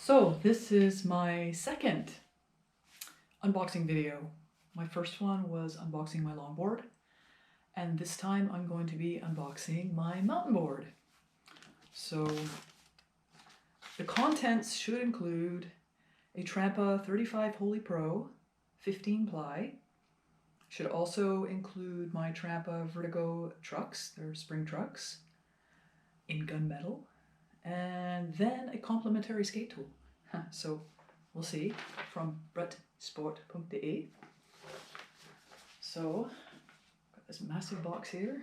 So this is my second unboxing video. My first one was unboxing my longboard, and this time I'm going to be unboxing my mountain board. So the contents should include a Trampa 35 Holypro 15 ply. Should also include my Trampa Vertigo trucks, they're spring trucks, in gunmetal, and then a complimentary skate tool. So we'll see, from brettsport.de. So got this massive box here,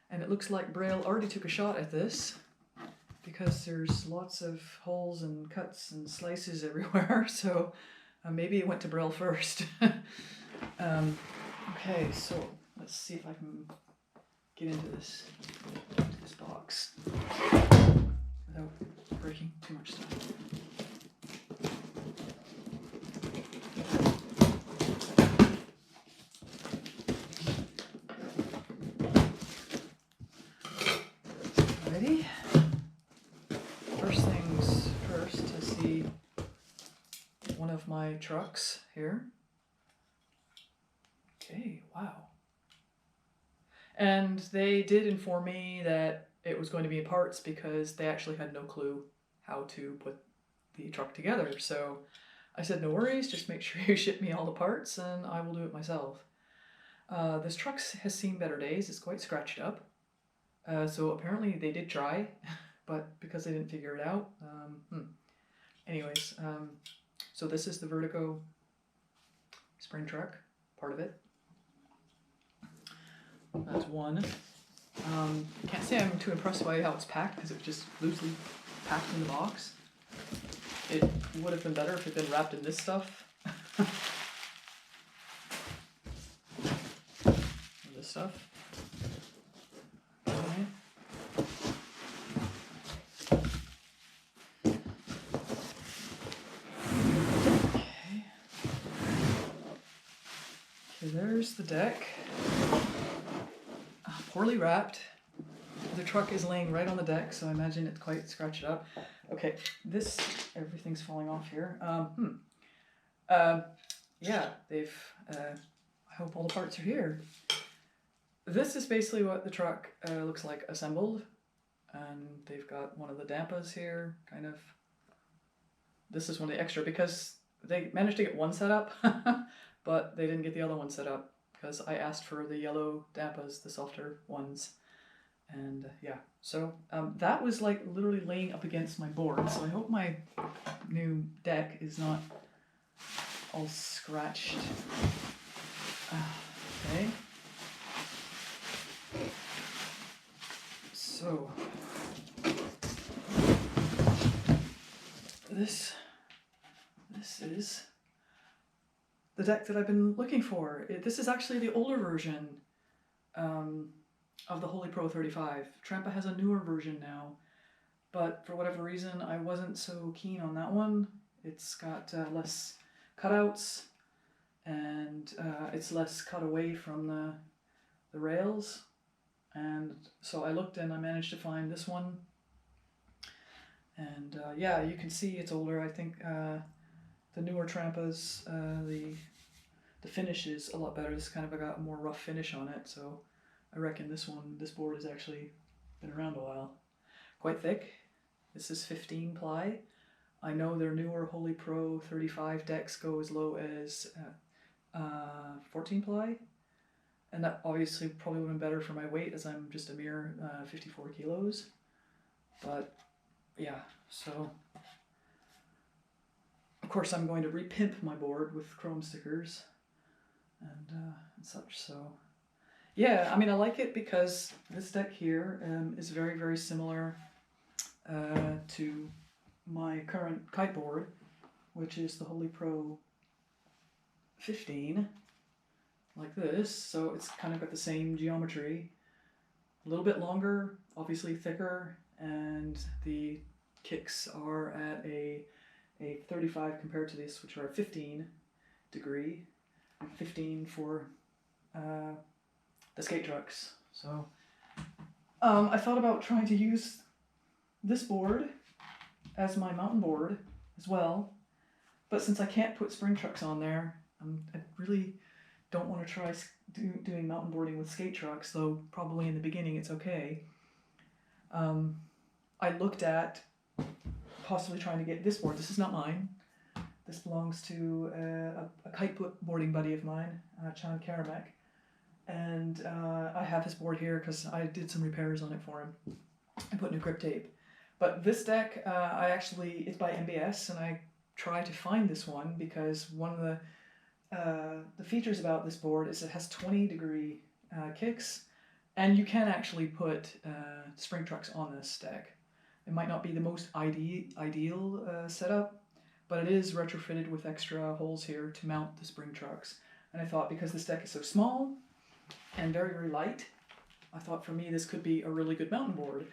and it looks like Braille already took a shot at this because there's lots of holes and cuts and slices everywhere, so maybe it went to Braille first. Okay, so let's see if I can get into this box without breaking too much stuff. Ready? First things first, to see one of my trucks here. Okay, wow. And they did inform me that it was going to be in parts because they actually had no clue how to put the truck together. So I said, no worries, just make sure you ship me all the parts and I will do it myself. This truck has seen better days. It's quite scratched up. So apparently they did try, but because they didn't figure it out. Anyways, so this is the Vertigo spring truck, part of it. That's one. Can't say I'm too impressed by how it's packed because it was just loosely packed in the box. It would have been better if it had been wrapped in this stuff. This stuff. Okay. Okay, there's the deck. Poorly wrapped. The truck is laying right on the deck, so I imagine it's quite scratched up. Okay, everything's falling off here. Yeah, I hope all the parts are here. This is basically what the truck looks like assembled. And they've got one of the dampas here, kind of. This is one of the extra, because they managed to get one set up, but they didn't get the other one set up, because I asked for the yellow dampas, the softer ones. And yeah, so that was like literally laying up against my board. So I hope my new deck is not all scratched. Okay. So this is the deck that I've been looking for. This is actually the older version of the Holypro 35. Trampa has a newer version now, but for whatever reason I wasn't so keen on that one. It's got less cutouts, and it's less cut away from the rails, and so I looked and I managed to find this one. And yeah, you can see it's older. I think the newer Trampas, the finish is a lot better. This kind of got a more rough finish on it, so I reckon this board has actually been around a while. Quite thick. This is 15 ply. I know their newer Holypro 35 decks go as low as 14 ply, and that obviously probably would have been better for my weight, as I'm just a mere 54 kilos. But yeah, so of course I'm going to repimp my board with chrome stickers and such. So yeah, I mean, I like it because this deck here is very, very similar to my current kiteboard, which is the Holypro 15, like this. So it's kind of got the same geometry, a little bit longer, obviously thicker, and the kicks are at a 35 compared to this, which are a 15 degree, 15 for the skate trucks. So I thought about trying to use this board as my mountain board as well, but since I can't put spring trucks on there, I really don't want to try doing mountain boarding with skate trucks, though probably in the beginning it's okay. I looked at possibly trying to get this board. This is not mine. This belongs to a kite boarding buddy of mine, Chan Karamek. And I have his board here because I did some repairs on it for him. I put new grip tape. But this deck, it's by MBS, and I try to find this one because one of the features about this board is it has 20-degree kicks, and you can actually put spring trucks on this deck. It might not be the most ideal setup, but it is retrofitted with extra holes here to mount the spring trucks. And I thought because this deck is so small and very, very light, I thought for me this could be a really good mountain board.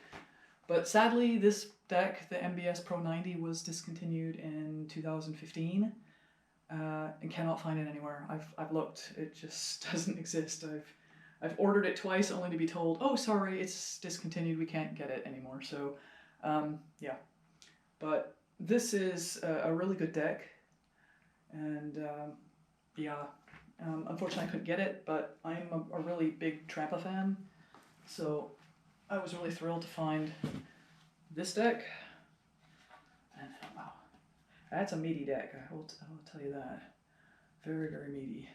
But sadly, this deck, the MBS Pro 90, was discontinued in 2015 and cannot find it anywhere. I've looked, it just doesn't exist. I've ordered it twice only to be told, oh sorry, it's discontinued, we can't get it anymore. So yeah, but this is a really good deck, and yeah, unfortunately I couldn't get it, but I'm a really big Trampa fan, so I was really thrilled to find this deck, and wow, that's a meaty deck, I will tell you that. Very, very meaty.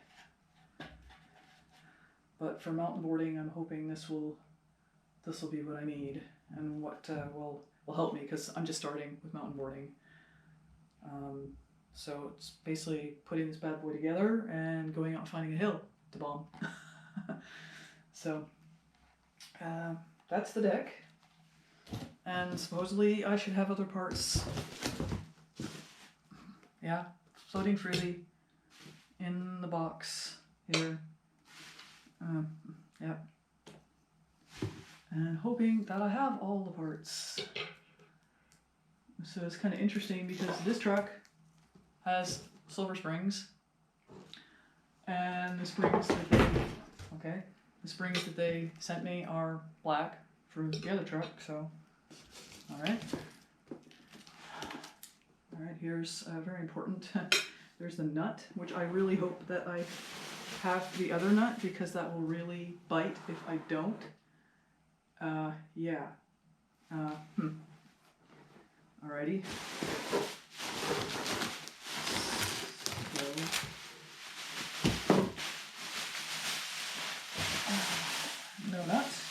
But for mountain boarding, I'm hoping this will be what I need, and what will help me, because I'm just starting with mountain boarding. So it's basically putting this bad boy together and going out and finding a hill to bomb. So that's the deck, and supposedly I should have other parts, yeah, floating freely in the box here. Yeah, and hoping that I have all the parts. So it's kind of interesting because this truck has silver springs, and the springs that they sent me are black for the other truck. So, all right, here's very important. There's the nut, which I really hope that I have the other nut, because that will really bite if I don't. Yeah. Alrighty. So, no nuts.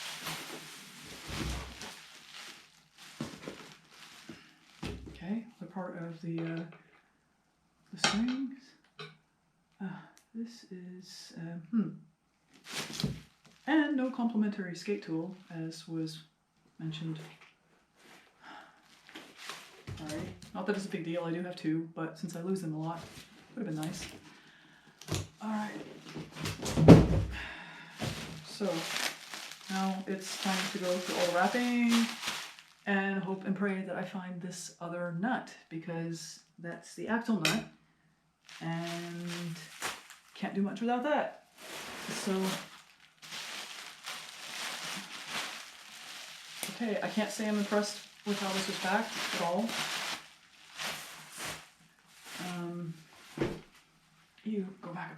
Okay, the part of the strings. This is and no complimentary skate tool, as was mentioned. Alright, not that it's a big deal, I do have two, but since I lose them a lot, it would have been nice. Alright, so now it's time to go through all the wrapping and hope and pray that I find this other nut, because that's the axle nut, and can't do much without that. So, okay, I can't say I'm impressed with how this was packed at all. You go back a